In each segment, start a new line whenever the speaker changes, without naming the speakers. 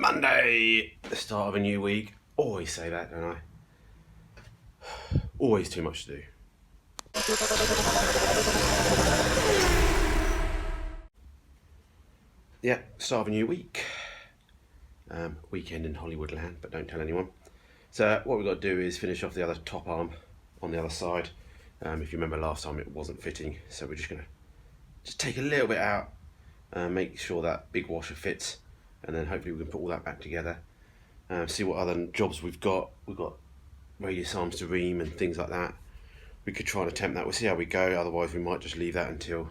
Monday, the start of a new week. Always say that, don't I? Always too much to do. Yeah, start of a new week. Weekend in Hollywood land, but don't tell anyone. So what we've got to do is finish off the other top arm on the other side. If you remember last time it wasn't fitting, so we're just going to take a little bit out, make sure that big washer fits, and then hopefully we can put all that back together. See what other jobs we've got. We've got radius arms to ream and things like that. We could try and attempt that. We'll see how we go. Otherwise we might just leave that until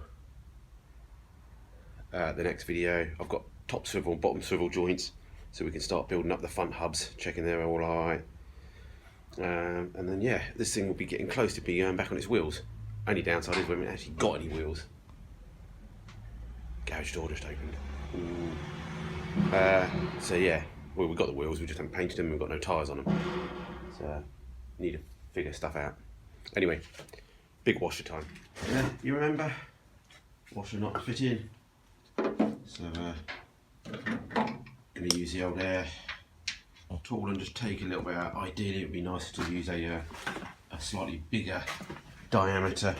the next video. I've got top swivel and bottom swivel joints, so we can start building up the front hubs, checking they're all alright. And then yeah, this thing will be getting close to be going back on its wheels. Only downside is we haven't actually got any wheels. Garage door just opened. So yeah, well, we've got the wheels, we just haven't painted them, we've got no tyres on them. So need to figure stuff out. Anyway, big washer time. Yeah, you remember? Washer not to fit in. So gonna use the old air tool and just take a little bit out. Ideally it would be nice to use a slightly bigger diameter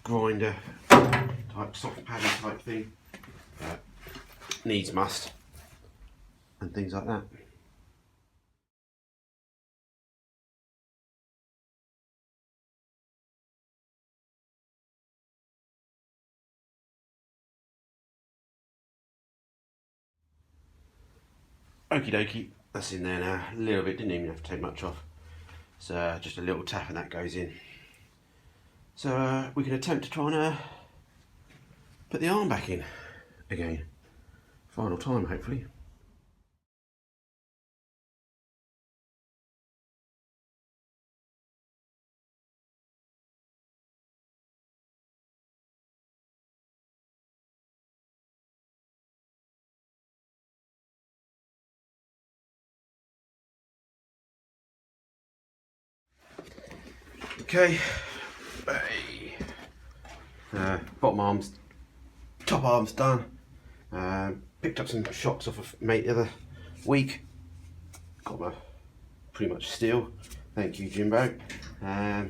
grinder type, soft paddy type thing. Needs must and things like that. Okie dokie, that's in there now. A little bit, didn't even have to take much off. So just a little tap and that goes in. So we can attempt to try and put the arm back in again. Final time, hopefully. Okay, bottom arms, top arms done. Picked up some shocks off of mate the other week. Got my pretty much steel. Thank you, Jimbo. So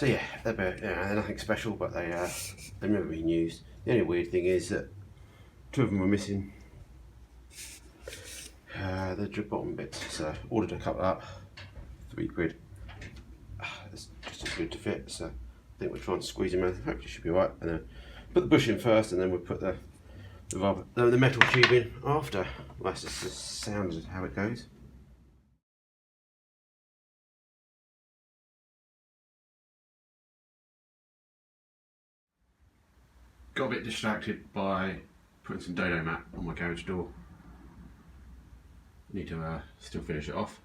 yeah, they're nothing special, but they've never been used. The only weird thing is that two of them were missing the drip bottom bits. So ordered a couple up, £3. It's just as good to fit, so I think we'll try and squeeze them out. Hopefully it should be alright. And then put the bush in first, and then we'll put the metal tube in after. Well, that's just the sound of how it goes. Got a bit distracted by putting some dodo mat on my garage door. Need to still finish it off.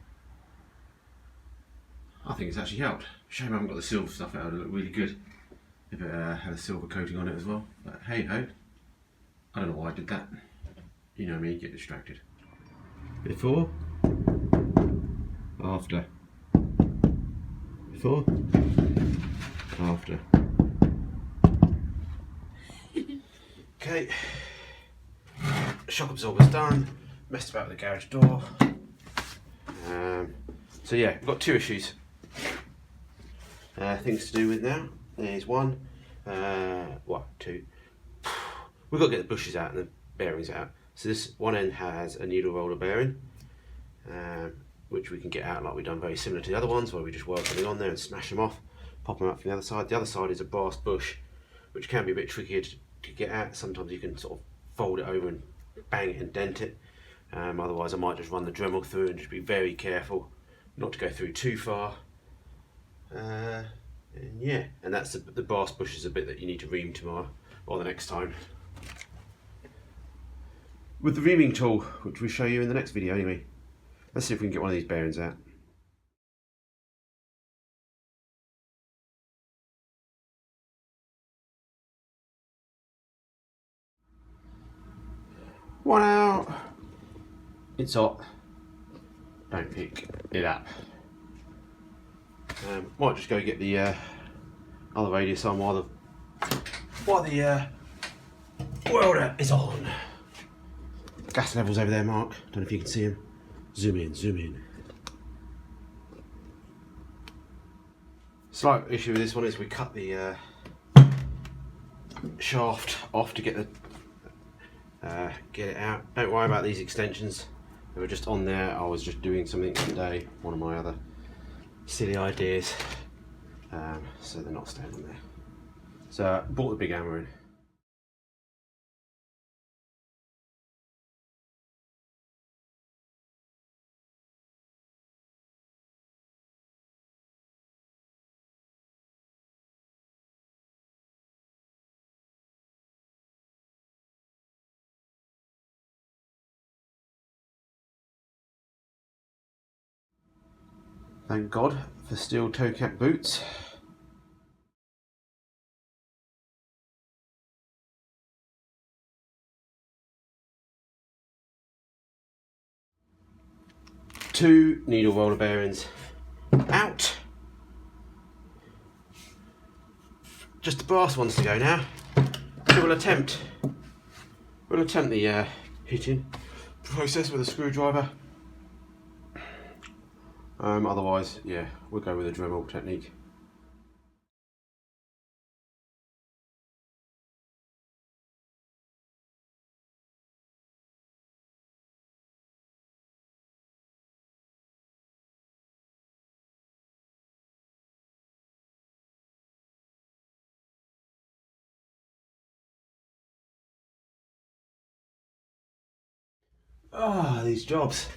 I think it's actually helped. Shame I haven't got the silver stuff out. It would look really good if it had a silver coating on it as well. But hey ho, I don't know why I did that. You know me, get distracted. Before, after. Before, after. Okay, shock absorber's done. Messed about with the garage door. So yeah, we've got two issues. Things to do with now. There's one, two. We've got to get the bushes out and the bearings out. So this one end has a needle roller bearing, which we can get out like we've done, very similar to the other ones, where we just work something on there and smash them off, pop them out from the other side. The other side is a brass bush, which can be a bit trickier to get at. Sometimes you can sort of fold it over and bang it and dent it. Otherwise I might just run the Dremel through and just be very careful not to go through too far. And yeah, and that's the brass bush is a bit that you need to ream tomorrow or the next time with the reaming tool, which we'll show you in the next video anyway. Let's see if we can get one of these bearings out. One out. It's hot. Don't pick it up. Might just go get the other radius on while the welder is on. gas levels over there, Mark. Don't know if you can see them. Zoom in, zoom in. Slight issue with this one is we cut the shaft off to get it out. Don't worry about these extensions. They were just on there. I was just doing something today, one of my other silly ideas. So they're not staying on there. So I bought the big hammer in. Thank God for steel toe cap boots. Two needle roller bearings out. Just the brass ones to go now. So we'll attempt the hitting process with a screwdriver. Otherwise, yeah, we'll go with a Dremel technique. Ah, these jobs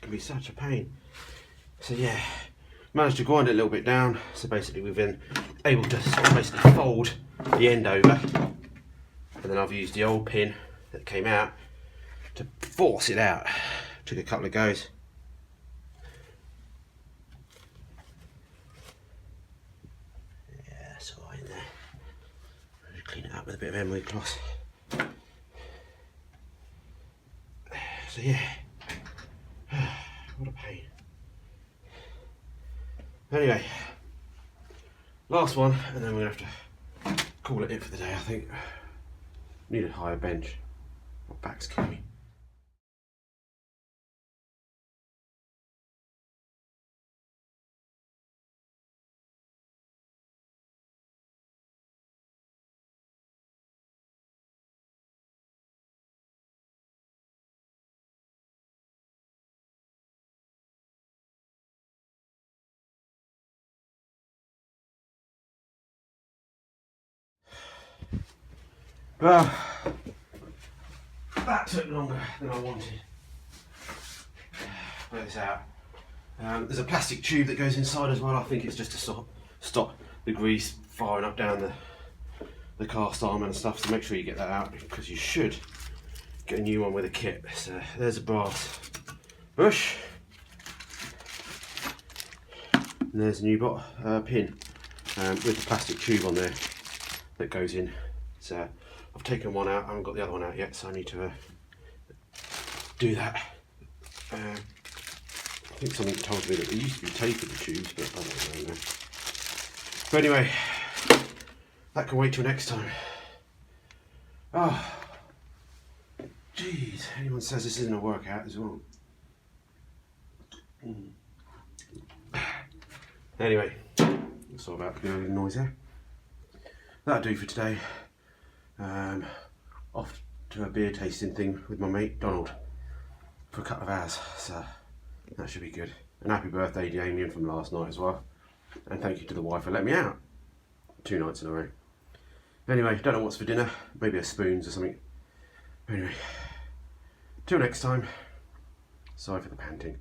can be such a pain. So yeah, managed to grind it a little bit down. So basically we've been able to sort of basically fold the end over, and then I've used the old pin that came out to force it out. Took a couple of goes. Yeah, that's all right in there. I'll clean it up with a bit of emery cloth. So yeah, what a pain. Anyway, last one, and then we're gonna have to call it for the day, I think. Need a higher bench. My back's killing me. Well, that took longer than I wanted. Work this out. There's a plastic tube that goes inside as well. I think it's just to stop the grease firing up down the cast arm and stuff. So make sure you get that out, because you should get a new one with a kit. So there's a brass bush, and there's a new pin with the plastic tube on there that goes in. So I've taken one out. I haven't got the other one out yet, so I need to do that. I think something told me that there used to be tape in the tubes, but I don't know. But anyway, that can wait till next time. Oh, jeez, anyone says this isn't a workout as well. Anyway, sorry about the noise there. That'll do for today. Off to a beer tasting thing with my mate Donald for a couple of hours, so that should be good. And happy birthday Damien from last night as well, and thank you to the wife for letting me out 2 nights in a row. Anyway, don't know what's for dinner, maybe a spoons or something. Anyway, till next time, sorry for the panting.